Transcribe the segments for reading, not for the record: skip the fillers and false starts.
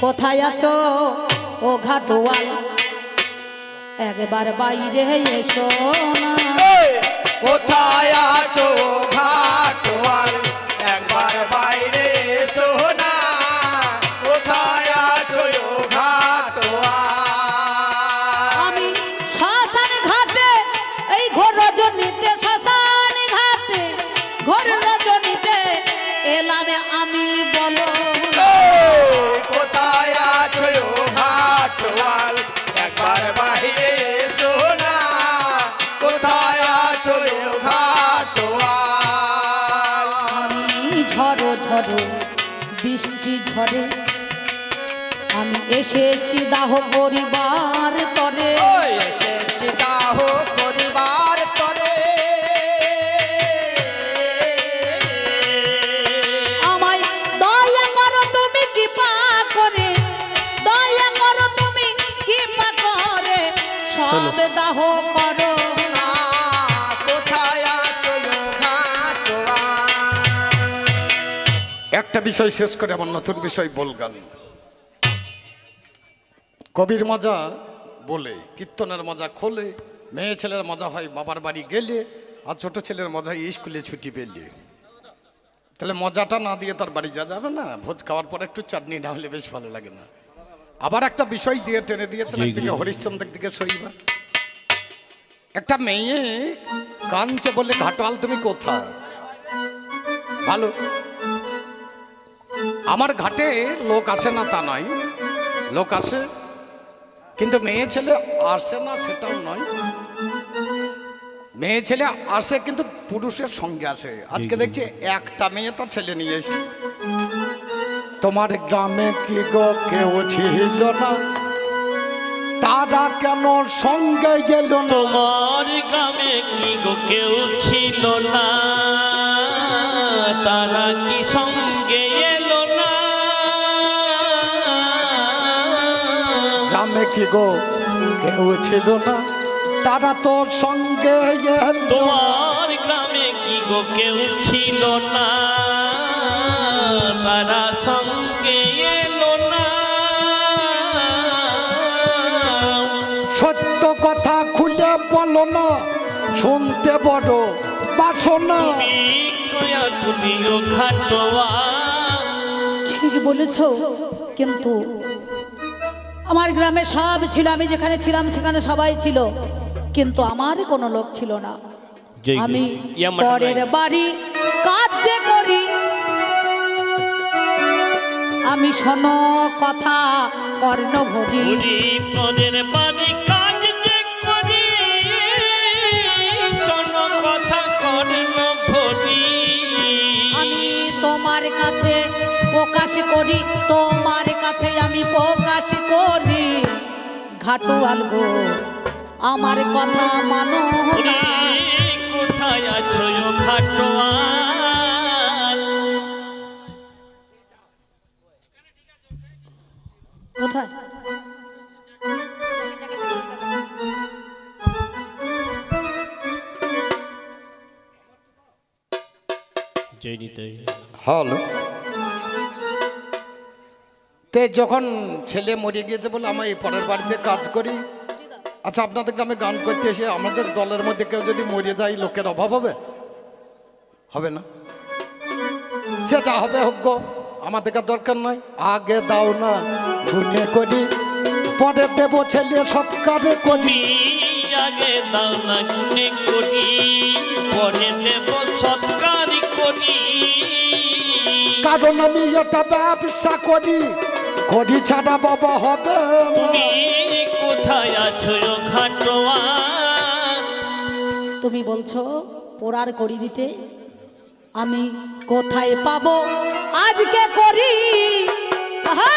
কোথায় আছো ও ঘাটওয়াল একবার বাইরে এসো না কোথায় আছো ঘাটওয়াল একবার বাইরে এসো না কোথায় আছো ঘাটওয়াল আমি শ্মশান ঘাটে এই ঘোর রজনীতে শ্মশান ঘাটে ঘোর রজনীতে এলাম আমি বলো কোথায় আছো ঘাটওয়াল একবার বাইরে এসো না কোথায় আছো ঘাটওয়াল আমি ঝড়ো ঝড়ো বৃষ্টি ঝড়ে আমি এসেছি দাহ পরিবার তরে এসেছি দাহ পরিবার তরে আমায় দয়া করো তুমি কৃপা করে দয়া করো তুমি কৃপা করে সব দাহ করো না কোথায় আছো ঘাটওয়াল একটা বিষয় শেষ করে আমার নতুন বিষয় বলগান। কবির মজা বলে, কীর্তনের মজা খোলে, মেয়ে ছেলের মজা হয় বাবার বাড়ি গেলে, আর ছোট ছেলের মজা হয় স্কুলে ছুটি পেলে। তাহলে মজাটা না দিয়ে তার বাড়ি যাওয়া যাবে না, ভোজ খাওয়ার পর একটু চাটনি না হলে বেশ ভালো লাগে না। আবার একটা বিষয় দিয়ে টেনে দিয়েছেন, একদিকে হরিশ্চন্দ্র একদিকে শৈবা। একটা মেয়ে কাঁদছে বলে ঘাটওয়াল তুমি কোথায়? ভালো, আমার ঘাটে লোক আসে না তা নয়, লোক আসে, কিন্তু মেয়ে ছেলে আসে না সেটাও নয়। মেয়ে ছেলে আসে কিন্তু পুরুষের সঙ্গে আসে। আজকে দেখছি একটা মেয়ে তার ছেলে নিয়ে এসে। তোমার গ্রামে কি গো কেউ ছিল না, তারা কেন সঙ্গে গেল না? তোমার গ্রামে কি গো কেউ ছিল না, তারা কি সঙ্গে এলো না? গ্রামে কি গো কেউ ছিল না, তারা তোর সঙ্গে এল। তোমার গ্রামে কি গো কেউ ছিল না, তারা সঙ্গে এলো না? সত্য কথা খুলে বলো না, শুনতে বড় বাসনা। তুমিও ঘাটওয়াল। ঠিক বলেছ, কিন্তু আমার গ্রামে সব ছিল, আমি যেখানে ছিলাম সেখানে সবাই ছিল, কিন্তু আমার কোনো লোক ছিল না। আমি পরের বাড়ি কাজ যে করি, আমি শোনো কথা কর্ণ ভরি। পরের বাড়ি কাজ যে করি, শোনো কথা কর্ণ ভরি। আমি তোমার কাছে প্রকাশ করি, তোমার কাছে আমি প্রকাশ করি। ঘাটওয়াল গো আমার কথা মানো না। কোথায় আছো ঘাটওয়াল? কোথায়? হলো তে যখন ছেলে মরে গিয়েছে বলে আমি এই পরের বাড়িতে কাজ করি। আচ্ছা, আপনাদের গ্রামে গান করতে এসে আমাদের দলের মধ্যে কেউ যদি মরে যায় লোকের অভাব হবে? হবে না? সে যা হবে হোক গো, আমাদের দরকার নয়। আগে দাও না গুনে করি, পরে দেবো ছেলে সৎকারে করি। আগে দাও না গুনে করি, পরে দেব সৎকার করি। কারণ আমি এটা ব্যবসা করি, করি ছাড়া বাবা হবে না। তুমি কোথায় আছো ঘাটওয়াল? তুমি বলছো পোড়ার করি দিতে, আমি কোথায় পাবো আজকে করি? আহা!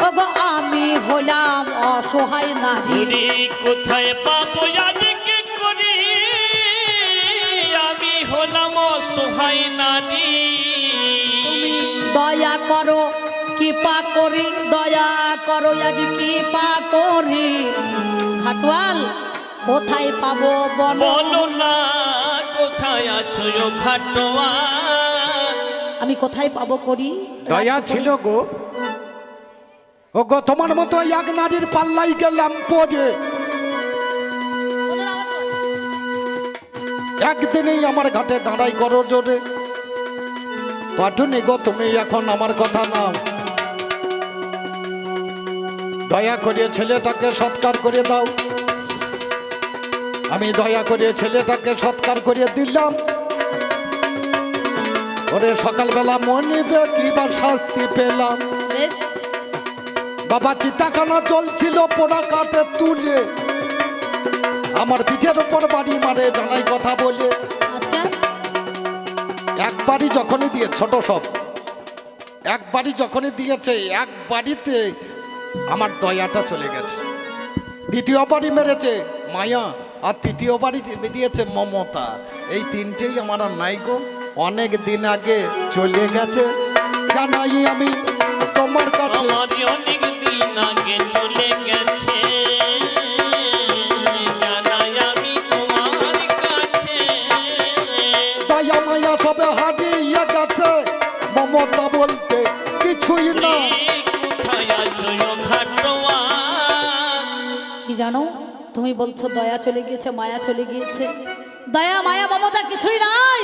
ওগো আমি হলাম অসহায় নারী। কোথায় পাবো আজকে করি? আমি হলাম অসহায় নারী। তুমি দয়া করো কৃপা করি, দয়া করো আজ কৃপা করি। ঘাটওয়াল কোথায় পাবো বলো? বলো না কোথায় আছো ঘাটওয়াল? আমি কোথায় পাবো করি? দয়া ছিল গো, ও গো তোমার মতো এক নারীর পাল্লাই গেলাম পড়ে, একদিনেই আমার ঘাটে দাঁড়াই করো জোরে। পাটুনি গো তুমি এখন আমার কথা নাও, দয়া করে ছেলেটাকে সৎকার করে দাও। আমি দয়া করে ছেলেটাকে সৎকার করে দিলাম। ওরে সকালবেলা মনিবে কিবার শাস্তি পেলাম। বেশ, বাবা চিতাখানা চলছিল পোড়া কাঠে তুলে, আমার পিঠের উপর বাড়ি মারে জানাই কথা বলে। আচ্ছা, একবারই যখনই দিয়ে ছোট সব একবারই যখনই দিয়েছে, এক বাড়িতে আমার দয়াটা চলে গেছে। দ্বিতীয় বাড়ি মেরেছে মায়া, আর তৃতীয় বাড়ি দিয়েছে মমতা। এই তিনটেই আমার আর নাই গো, অনেক দিন আগে চলে গেছে। জানাই আমি তোমার কাছে, আমারই অনেক দিন আগে চলে গেছে, জানাই আমি তোমার কাছে। দয়া মায়া সবে হারিয়ে গেছে, মমতা বলতে কিছুই না। কোথায় আছো ঘাটোয়া? কি জানো, তুমি বলছো দয়া চলে গিয়েছে, মায়া চলে গিয়েছে। দয়া মায়া মমতা কিছুই নাই,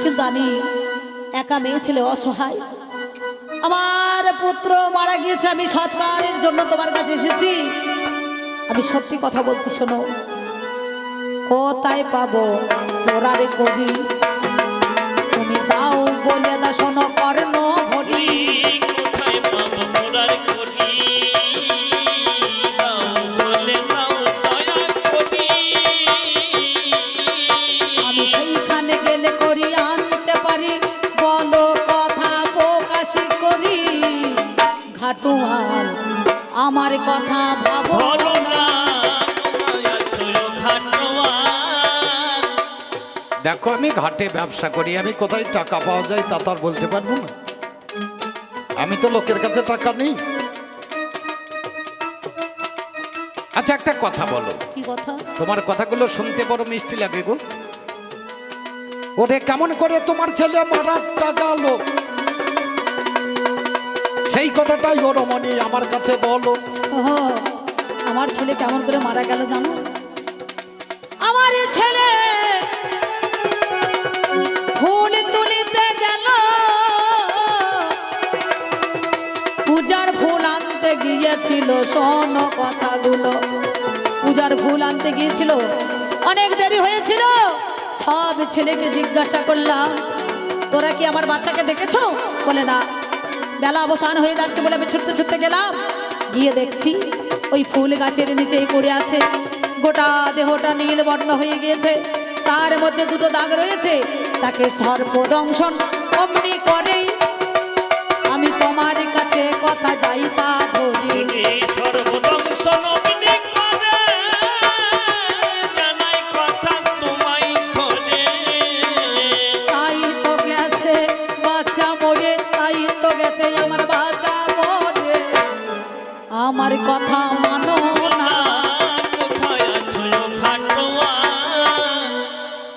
কিন্তু আমি একা মেয়ে ছেলে, অসহায়। আমার পুত্র মারা গিয়েছে, আমি সৎকারের জন্য তোমার কাছে এসেছি। আমি সত্যি কথা বলছি, শোনো। কোথায় পাবো তোরারে করি, তুমি দাও বলে দা, শোনো কর্ণ ভরি। কোথায় পাবো তোরার করি, দাও বলে দাও দয়া করি। আমি সেইখানে গেলে করি আনতে পারি, বলো কথা প্রকাশ করি। ঘাটুয়াল আমার কথা ভাবো বলো না। না কোথায় আছো ঘাটোয়া? দেখো আমি ঘাটে ব্যবসা করি, আমি কোথায় টাকা পাওয়া যায় তা তো আর বলতে পারবো না। আমি তো লোকের কাছে টাকা নেই। আচ্ছা একটা কথা বলো, কি কথা? তোমার কথাগুলো শুনতে বড় মিষ্টি লাগে গো। ওরে কেমন করে তোমার ছেলে মারাটা গেল, সেই কথাটাই ওর মনে আমার কাছে বলো। ওহো, আমার ছেলে কেমন করে মারা গেল জানো? আমার এ ছেলে ফুল তুলিতে গেল, পূজার ফুল আনতে গিয়েছিল। শোনো কথাগুলো, পূজার ফুল আনতে গিয়েছিল, অনেক দেরি হয়েছিল। সব ছেলেকে জিজ্ঞাসা করলাম, তোরা কি আমার বাচ্চাকে দেখেছো? বলে না। বেলা অবসান হয়ে যাচ্ছে বলে আমি ছুটতে ছুটতে গেলাম, গিয়ে দেখছি ওই ফুল গাছের নিচেই পড়ে আছে। গোটা দেহটা নীল বর্ণ হয়ে গিয়েছে, তার মধ্যে দুটো দাগ রয়েছে। তাকে সর্পদংশন অমনি করেই আমি তোমার কাছে কথা যাই তা ধরি। সর্বদংশন অগ্নি করে, জানাই কথা তোমায় ধরে। তাই তো গেছে বাচ্চা মরে, তাই তো গেছে আমার বাচ্চা মরে। আমার কথা মানো না। কোথায় আছো ঘাটোয়া?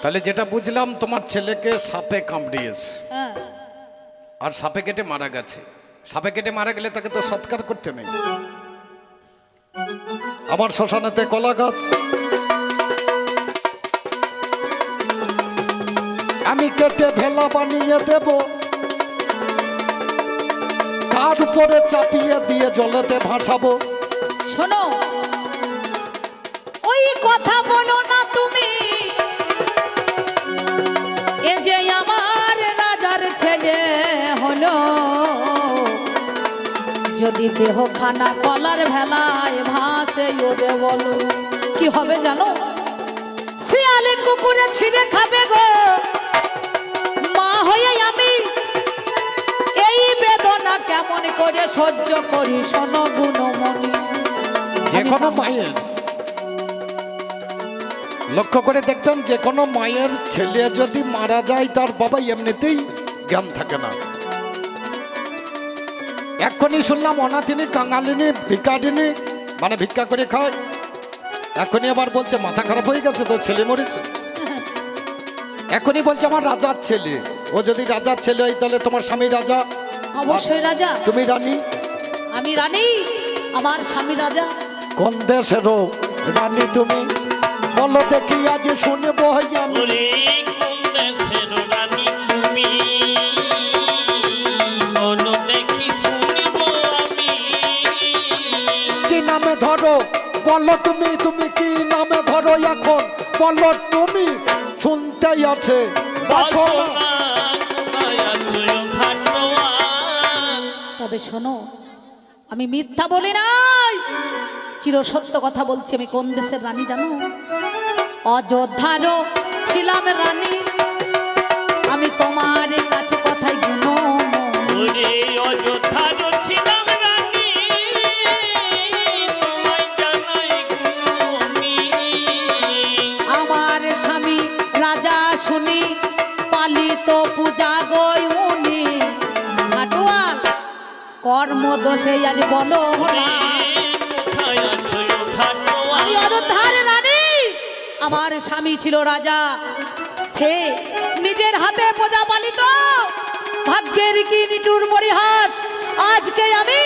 তাহলে যেটা বুঝলাম, তোমার ছেলেকে সাপে কামড়িয়েছে হ্যাঁ, আর সাপে কেটে মারা গেছে। সাপে কেটে মারা গেলে তাকে তো সৎকার করতে নেই। আবার শ্মশানেতে কলা গাছ, আমি কেটে ভেলা বানিয়ে দেব, তার উপরে চাপিয়ে দিয়ে জলেতে ভাসাবো। শোনো, ওই কথা বলো না তুমি। এ যে আমার রাজার ছেলে হলো, যদি দেহ খানা কলার ভেলায় ভাসে ওরে বলো কি হবে জানো? শিয়ালে কুকুরে ছিঁড়ে খাবে গো। মা হয়ে আমি এই বেদনা কেমন করে সহ্য করি, শোনো গুণমণি। যে কোনো মায়ের, লক্ষ্য করে দেখবেন, যে কোনো মায়ের ছেলে যদি মারা যায়, তার বাবা এমনিতেই জ্ঞান থাকে না। এক্ষুনি শুনলাম অনাথিনী, কাঙালিনী, ভিকারিনী, মানে ভিক্ষা করে খায়। এখনই আবার বলছে মাথা খারাপ হয়ে গেছে, তো ছেলে মরেছে। এখনই বলছে আমার রাজার ছেলে। ও যদি রাজার ছেলে হয়, তাহলে তোমার স্বামী রাজা, অবশ্যই রাজা। তুমি রানী। আমি রানী। আমার স্বামী রাজা। কোন দেশেরও রানী তুমি বলো দেখি আজ শুনব আমি। ওরে কোন দেশের রানী তুমি বলো দেখি শুনব আমি। কি নামে ধরো বলো তুমি, তুমি কি নামে ধরো এখন বলো তুমি, শুনতেই আছে বাসনা। বাসনা কোথায় আছো ঘাটওয়াল। তবে শোনো, আমি মিথ্যা বলি নাই, চিরসত্য কথা বলছি। আমি কোন দেশের রানী জানো? অযোধ্যারও ছিলাম রানী, আমি তোমার কাছে কথাই গুনো। ওরে অযোধ্যার ছিলাম রানী, তোমায় জানাই গুণী। আমার স্বামী রাজা শুনি পালিত পূজা গই উনি। ঘাটওয়াল কর্ম দোষে আজ বলো না, কোথায় আছো ঘাটওয়াল। আমি অযোধ্যার রানী, আমার স্বামী ছিল রাজা, সে নিজের হাতে প্রজা পালিত। ভাগ্যের কি নিটুর পরিহাস, আজকে আমি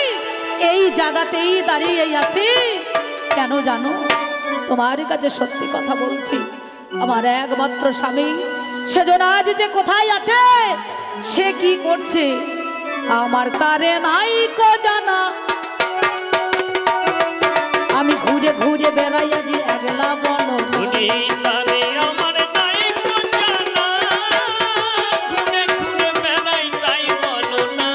এই জায়গাতেই দাঁড়িয়ে আছি। কেন জানো? তোমার কাছে সত্যি কথা বলছি, আমার একমাত্র স্বামী সেজন আজ যে কোথায় আছে, সে কি করছে আমার তারে নাই কো জানা। আমি ঘুরে ঘুরে বেড়াই আজি একলা বলো। ওরে তারে আমার নাই তো জানা, ঘুরে ঘুরে বেড়াই তাই বলো না।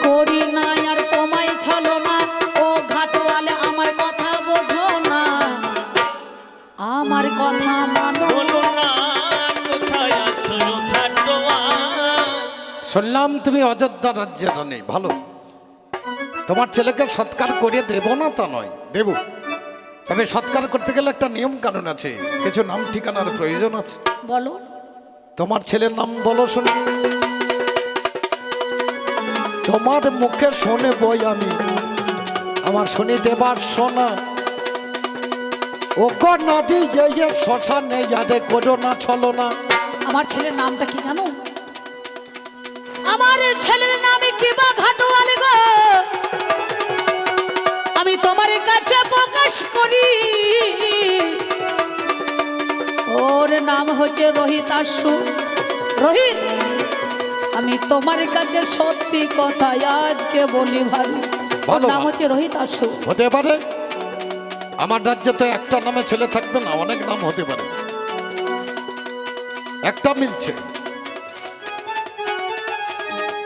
করি নাই আর তোমায় ছলো না, ও ঘাটওয়ালে আমার কথা বোঝো না, আমার কথা মানো। বলো না কোথায় আছো ঘাটওয়াল। শুনলাম তুমি অযোধ্যা রাজ্যের রানী, ভালো। তোমার ছেলেকে সৎকার করে দেব না তা নয়, দেব। তবে সৎকার করতে গেলে একটা নিয়ম কানুন আছে, কিছু নাম ঠিকানার প্রয়োজন আছে। বলো। তোমার ছেলের নাম বলো শুনি। তোমার মুখে শুনে বই আমি, আমার শুনি দেবার সোনা। ও গো নদী যে শ্মশানে যারে করো না ছলো না। আমার ছেলের নামটা কি জানো? আমার ছেলের নামে কি বা ঘাটওয়ালে গো, আমি তোমার কাছে প্রকাশ করি। ওর নাম হচ্ছে রোহিত আশু। রোহিত, আমি তোমার কাছে সত্যি কথা আজকে বলি ভাই, ওর ভালো, নাম ভালো। হচ্ছে রোহিত আশু। হতে পারে আমার রাজ্যে তো একটা নামে ছেলে থাকবে না, অনেক নাম হতে পারে, একটা মিলছে।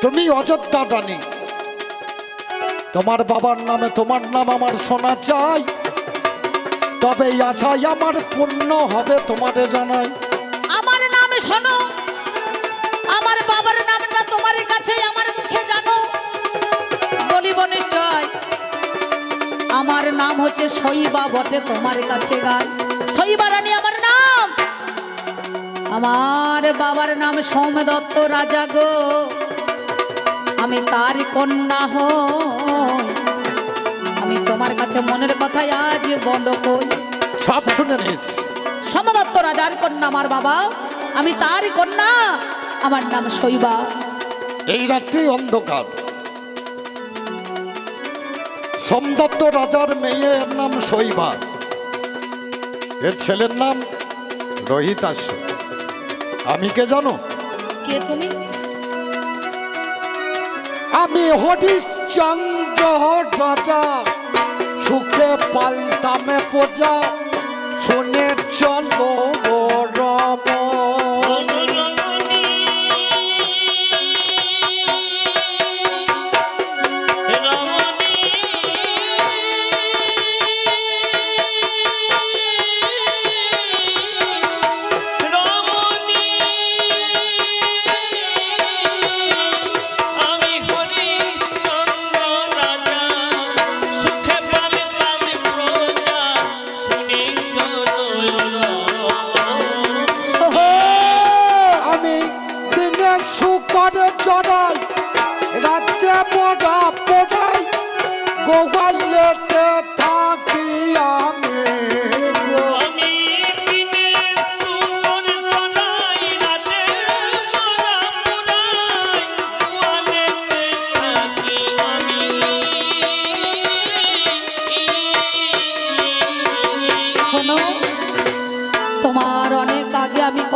তুমি অযোধ্যা রানী, তোমার বাবার নামে তোমার নাম আমার শোনা চাই, তবে এই আশাই আমার পূর্ণ হবে তোমারে জানাই। আমার নাম শোনো, আমার বাবার নামটা তোমার কাছে আমার মুখে জানো, বলিব নিশ্চয়। আমার নাম হচ্ছে শৈবা বটে, তোমার কাছে গায় শৈবা রানী আমার নাম। আমার বাবার নাম সোমদত্ত রাজা গো, আমি তার কন্যা হই। আমি তোমার কাছে মনের কথাই আজ বলো কই। সব শুনে নিস। সোমদত্ত রাজার কন্যা আমার বাবা, আমি তার কন্যা, আমার নাম শৈবা। এই রাত্রি অন্ধকার, সোমদত্ত রাজার মেয়ের নাম শৈবা, এর ছেলের নাম রোহিতাস। আমি কে জানো? কে তুমি? আমি হরিশ্চন্দ্র রাজা, সুখে পালতামে প্রজা, শুনে চলো রম।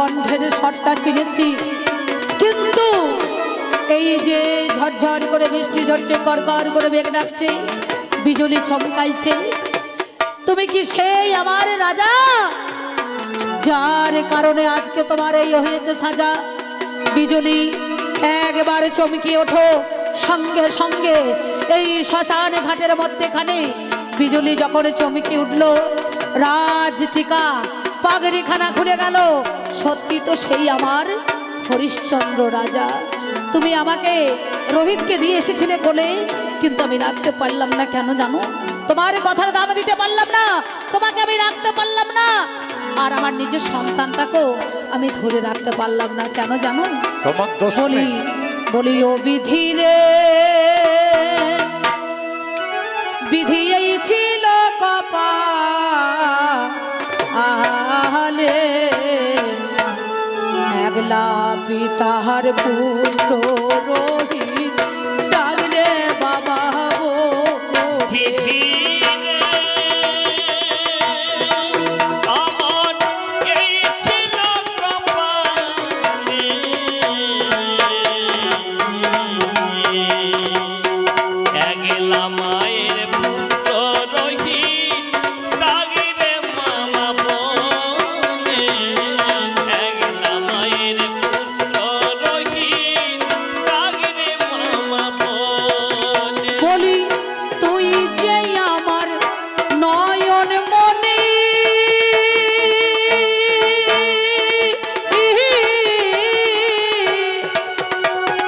কণ্ঠের স্বরটা চিনেছি, কিন্তু এই যে ঝরঝর করে বৃষ্টি ঝরছে, করকর করে মেঘ ডাকছে, বিজলি চমকাইছে, তুমি কি সেই আমার রাজা যার কারণে আজকে তোমার এই হয়েছে সাজা? বিজলি একবার চমকে ওঠো, সঙ্গে সঙ্গে এই শ্মশান ঘাটের মধ্যেখানে বিজলি যখন চমকে উঠল, রাজটিকা পাগড়িখানা খুলে গেল। সত্যি তো সেই আমার হরিশ্চন্দ্র রাজা। তুমি আমাকে রোহিতকে দিয়ে এসেছিলে কোলে, কিন্তু আমি রাখতে পারলাম না। কেন জানো? তোমার কথার দাম দিতে পারলাম না, তোমাকে আমি রাখতে পারলাম না, আর আমার নিজের সন্তানটাকেও আমি ধরে রাখতে পারলাম না। কেন জানো? তোমার দোষ বলি নেই। বলি ও বিধি রে, বিধি এই ছিল কপালে, একলা পিতার পুত্র রোহিত ডাকলে বাবা বলে। বিধি আমার এই ছিল কপালে, একলা মায়ের পুত্র রোহিত ডাকলে মামা বলে, একলা মায়ের পুত্র রোহিত ডাকলে মামা বলে। বলি তুই যে আমার নয়ন মনি,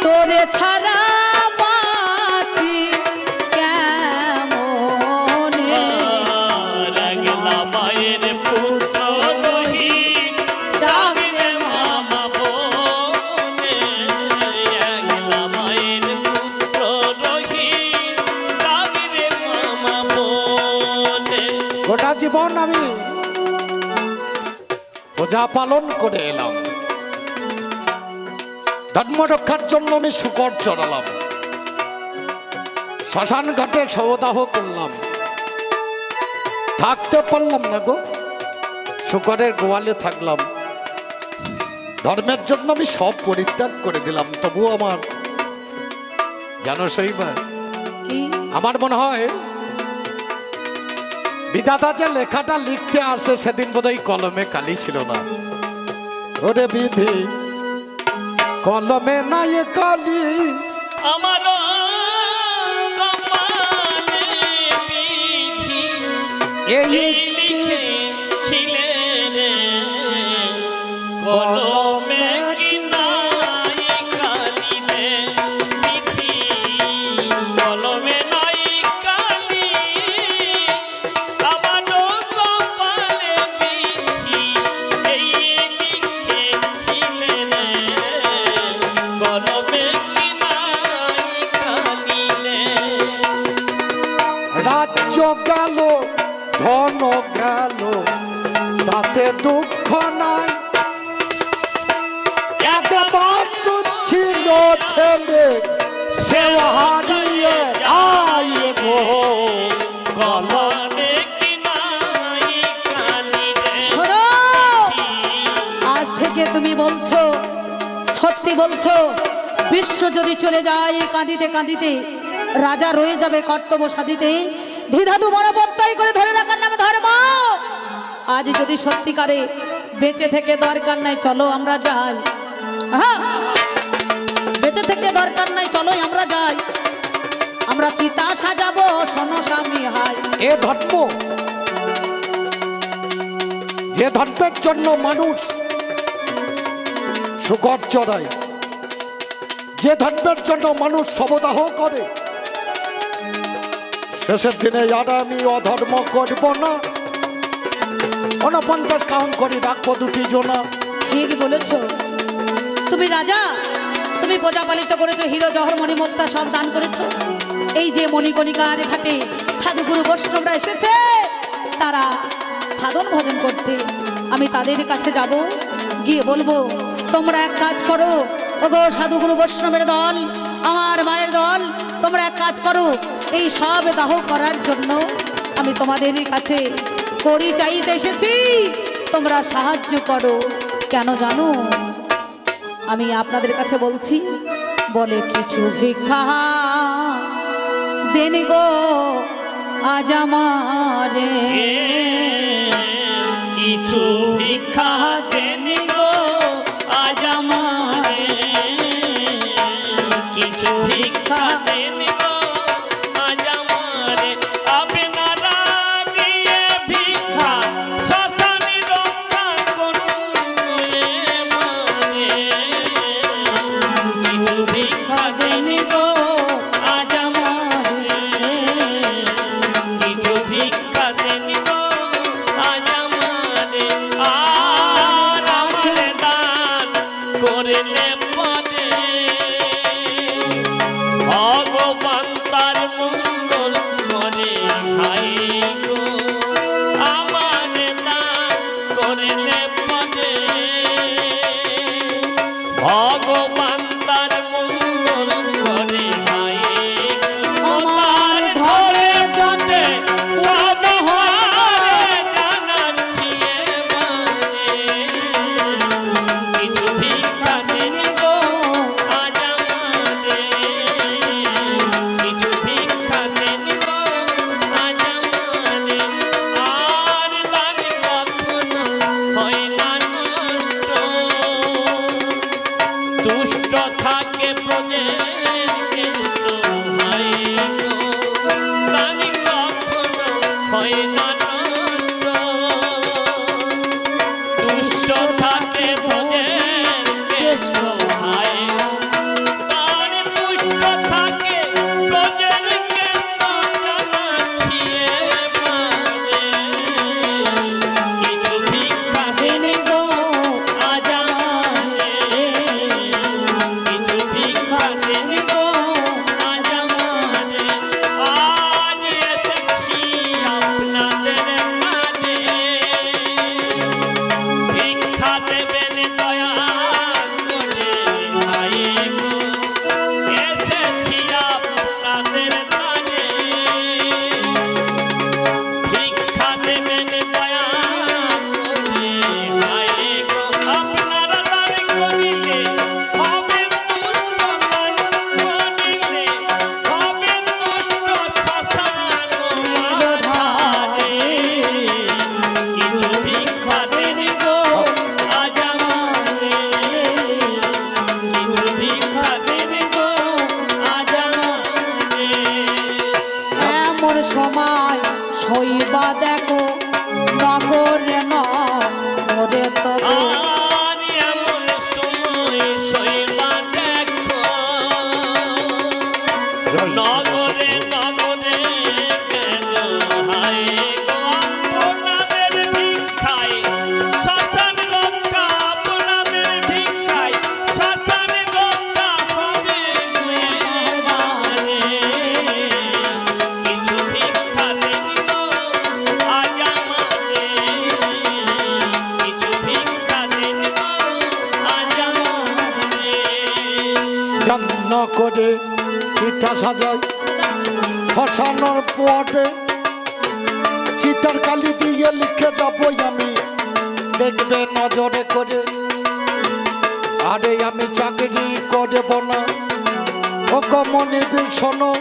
তোরে ছাড়া বাঁচি কেমনে? একলা মায়ের পুত্র রোহিত ডাকলে মামা বলে, একলা মায়ের পুত্র রোহিত ডাকলে মামা বলে। গোটা জীবন আমি পূজা পালন করে এলাম, ধর্ম রক্ষার জন্য আমি শুকর চড়ালাম, শ্মশান ঘাটে শবদাহ করলাম, থাকতে পারলাম না গো, শুকরের গোয়ালে থাকলাম। ধর্মের জন্য আমি সব পরিত্যাগ করে দিলাম, তবুও আমার জানো শৈবা, কি? আমার মনে হয় বিধাতা যে লেখাটা লিখতে আসে সেদিন বোধহয় কলমে কালি ছিল না। ওরে বিধি কলমে নাই কালি, আমার কপালে বিধি এই এই লিখেছিলে রে, কলমে কি নাই কালি রে বিধি, কলমে নাই কালি, আমার কপালে বিধি এই লিখেছিলে রে, কলমে কি নাই কালি রে। রাজ্য গেল ধন গেল তাতে দুঃখ নাই, একমাত্র ছিল ছেলে সে হারিয়ে যায় গো, কলমে কি নাই কালি রে শোনো, আজ থেকে তুমি বলছো, সত্যি বলছো, বিশ্ব যদি চলে যায় কাঁদিতে কাঁদিতে, রাজা রয়ে যাবে কর্তব্য সাধিতে, দ্বিধাদু মনোবত্তই করে ধরে রাখার নামে ধর্ম। আজ যদি সত্যিকারে বেঁচে থেকে দরকার নাই, চলো আমরা যাই। হ্যাঁ, বেঁচে থেকে দরকার নাই, চলো আমরা যাই, আমরা চিতা সাজাবো, শোনো স্বামী হাই। এ ধর্ম, যে ধর্মের জন্য মানুষ শুকর চড়ায়, যে ধর্মের জন্য মানুষ শবদাহ করে, শেষের দিনে আর আমি অধর্ম করব না, 49 কাউন্ট করে রাখবো দুটি জোনা। ঠিক বলেছ, তুমি রাজা, তুমি প্রজা পালিত করেছো, হিরো জহর মণিমুক্তা সব দান করেছো। এই যে মণিকণিকার ঘাটে সাধুগুরু বৈষ্ণবরা এসেছে, তারা সাধন ভজন করতে, আমি তাদের কাছে যাব, গিয়ে বলবো তোমরা এক কাজ করো, ওগো সাধুগুরু বৈষ্ণবের দল, আমার মায়ের দল, তোমরা এক কাজ করো, এই সব দাহ করার জন্য আমি তোমাদের কাছে করি চাইতে এসেছি, তোমরা সাহায্য করো। কেন জানো? আমি আপনাদের কাছে বলছি, বলে কিছু ভিক্ষা দেন গো আজ আমারে, কিছু ভিক্ষা দেন গো আজ আমারে, কিছু ভিক্ষা দেন গো আজ আমারে, আপনারা দিয়ে ভিক্ষা শ্মশানে রক্ষা করুন মানে, কিছু ভিক্ষা দেন গো আজ আমারে, কিছু ভিক্ষা দেন গো আজ আমারে, আর আমারে দান করলে পদে ভগবান তার মঙ্গল করে খাই গো, আমারে দান করলে পদে ভগবান তার মঙ্গল করে খাই গো, আমার ধরে জন্মে সব হয় জানাচ্ছি এবারে, কিছু ভিক্ষা দেন গো আজ আমারে, কিছু ভিক্ষা দেন গো আজ আমারে, আর দান কখনো হয় না নষ্ট, দুষ্ট থাকে প্রজের কেষ্ট হয় গো, দান কখনো হয় না নষ্ট, দুষ্ট থাকে প্রজের কেষ্ট হয় গো, তার দুষ্ট থাকে প্রজের কেষ্ট জানাচ্ছি এবারে, কিছু ভিক্ষা দেন গো আজ আমারে, কিছু ভিক্ষা দেন গো আজ আমারে, আজ এসেছি আপনাদের মাঝে, ভিক্ষা দেবেন দয়া করে ভাই গো, এসেছি আপনাদের মাঝে, ভিক্ষা দেবেন দয়া করে ভাই গো, আপনারা দান করিলে হবে তুষ্ট, দান করিলে হবে তুষ্ট শ্মশান মাঝারে, কিছু ভিক্ষা দেন গো আজ আমারে, কিছু ভিক্ষা দেন গো আজ আমারে, এমন সময় শৈবা দেখো নগরে নরে তবে আর এমন সময় শৈবা দেখো, নগরে নগরে কেন হায় গো, আপনাদের ভিক্ষায় শ্মশান রক্ষা, আপনাদের ভিক্ষায় শ্মশান রক্ষা হবে এবারে, কিছু ভিক্ষা দেন গো আজ আমারে, কিছু ভিক্ষা দেন গো আজ আমারে, যত্ন করে চিতা সাজাই শ্মশানোর পটে, চিতার কালি দিয়ে লিখে যাবই আমি, দেখবে নজরে করে, আরে আমি চাকরি করব না ও গমনে শোনো,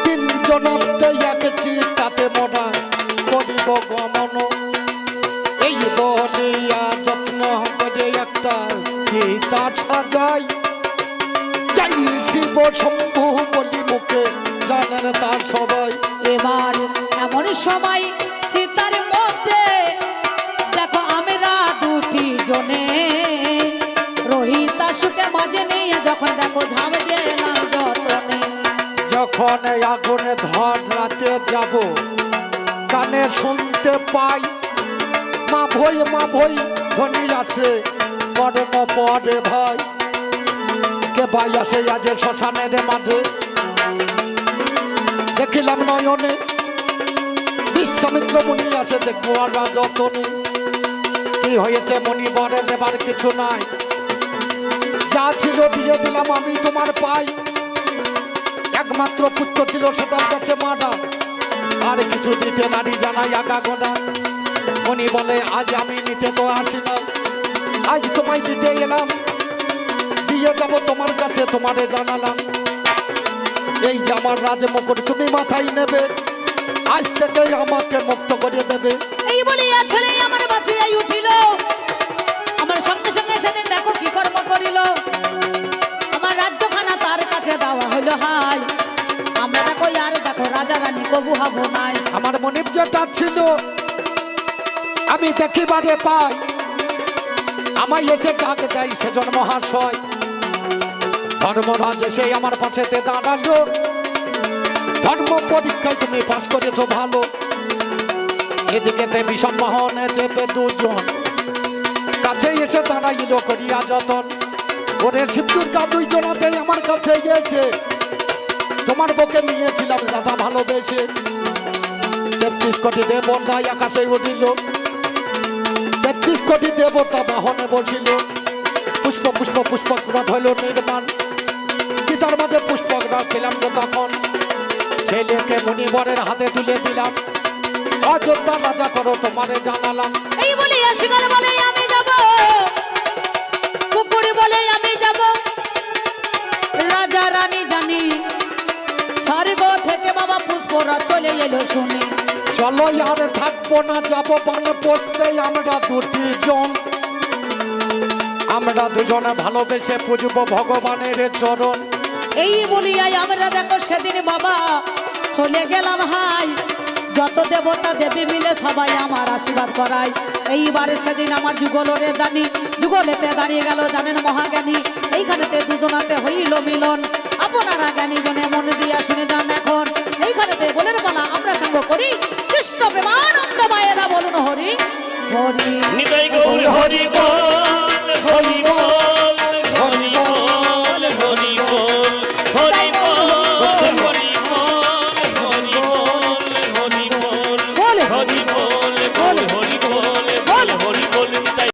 তিনজনাতে এক চিতাতে মরা করিব গমন, এই বলিয়া যত্ন করে একটা চিতা সাজাই, যাই শিব শম্ভু বলি মুখে জানেন তার সবাই, এবার এমন সময় চিতার মধ্যে দেখো আমরা দুটি জনে, রোহিতা সুকে মাঝে নিয়ে যখন দেখো ঝাম গেলাম যতনে, যখন এই আগুনে ধর রাতে যাব, কানে শুনতে পাই মা ভই ধ্বনি আছে, পড়ে ন পড়ে ভাই, কে ভাই আসে আজ শ্মশানের মাঝে, দেখিলাম নয়নে বিশ্বামিত্র মুনি আছে, দেখবো আর যতনে, কি হয়েছে মুনি বরে দেবার কিছু নাই, যা ছিল দিয়ে দিলাম আমি তোমার পাই, একমাত্র পুত্র ছিল সেটার কাছে মারা, আর কিছু দিতে নারী জানাই আগা গোনা, উনি বলে আজ আমি নিতে তো আসি না, আজ তোমায় দিতে এলাম, দিয়ে যাব তোমার কাছে, তোমারে জানালাম এই যে আমার রাজমুকুট তুমি মাথায় নেবে, আজ থেকে আমাকে মুক্ত করে দেবে। এই বলে আসলে আমার বাঁচিয়াই উঠিল, আমার সঙ্গে সঙ্গে সেদিন দেখো কি কর্ম করিল, আমার রাজ্যখানা তার কাছে দেওয়া হইল হাই। আমরা দেখো আর দেখো রাজা রানী কবু হব নাই। আমার মনে যেটা ছিল আমি দেখিবারে পাই, আমায় এসে ডাক দেয় সেজন মহাশয়। ধর্মরাজ এসে আমার পাশেতে দাঁড়ালো, ধর্ম পরীক্ষায় তুমি পাশ করেছো ভালো। এদিকে বিষম বাহনে চেপে দুজন কাছে এসে দাঁড়াইল করিয়া যতন। ওরে শিবদুর্গা দুইজনাতেই আমার কাছে গিয়েছে, তোমার বকে নিয়েছিলাম দাদা ভালোবেসে। ৩৩ কোটি দেবতাই আকাশে উঠিল, ৩৩ কোটি দেবতা বাহনে বসিল। পুষ্প পুষ্প পুষ্পকরাত হইল নির্মাণ, চিতার মাঝে পুষ্পকরাত ছিলাম তো তখন। ছেলেকে মুনিবরের হাতে তুলে দিলাম, অযোধ্যা রাজা করো তোমারে জানালাম। এই বলে শিকার বলে আমি যাব, কুকুর বলে আমি যাব, রাজা রানী জানি স্বর্গ থেকে বাবা পুষ্পরা চলে এলো শুনি। চলো আর থাকবো না, যাবো বনে পড়তে আমরা দুটি জন। আমরা দুজনে ভালোবেসে পুজবো ভগবানের চরণ। এই বলিয়াই আমরা দেখো সেদিন বাবা চলে গেলাম হাই। যত দেবতা দেবী মিলে সবাই আমার আশীর্বাদ করায়। এইবারে সেদিন আমার যুগলরে জানি, যুগলেতে দাঁড়িয়ে গেল জানেন মহাজ্ঞানী। এইখানেতে দুজনাতে হইল মিলন, আপনারা জ্ঞানী জনে মন দিয়া শুনে যান এখন। এইখানেতে বলের পালা আমরা সঙ্গ করি, কৃষ্ণ প্রেমানন্দ মায়েরা বলুন হরি হরি। নিতাই গৌর হরি বল।